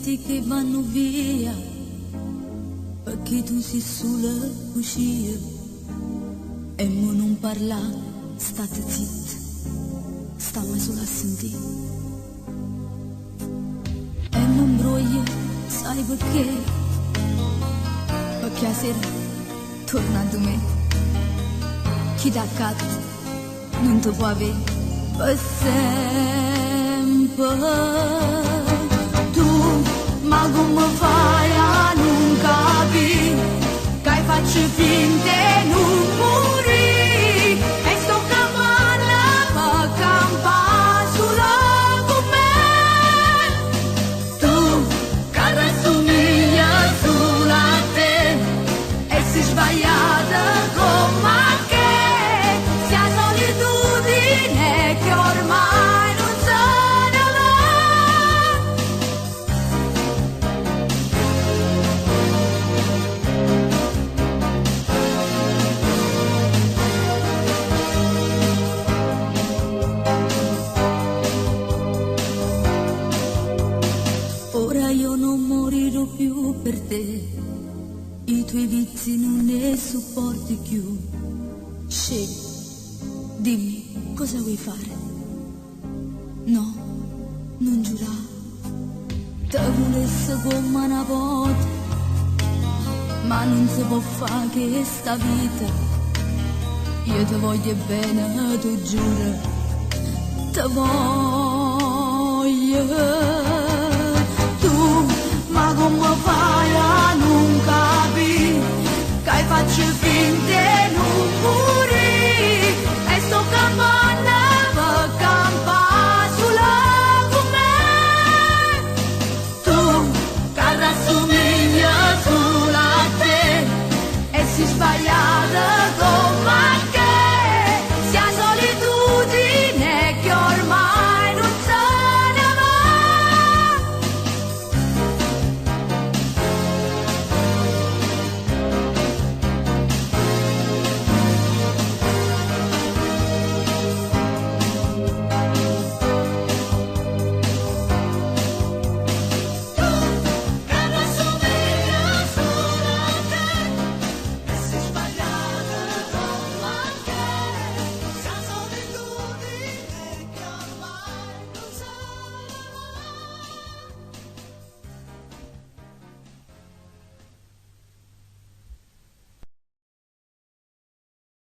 senti che vanno via, perché tu sei sulla uscita e mo non parla, state zitta, stiamo solo a sentire. E non broglia, sai perché? Perché a sera torna da me, chi da accanto non ti può avere per sempre. Ma come fai a non capire che faccio finta e non morire e sto campando per campare solo con me? Tu che rassomiglia solo a te e sei sbagliata come che sia solitudine che ormai non se ne va. Ora io non morirò più per te, i tuoi vizi non ne sopporti più. Scegli, dimmi cosa vuoi fare. No, non giurare, te volesse come una volta, ma non si può fare che sta vita. Io ti voglio bene, tu giuro, ti voglio.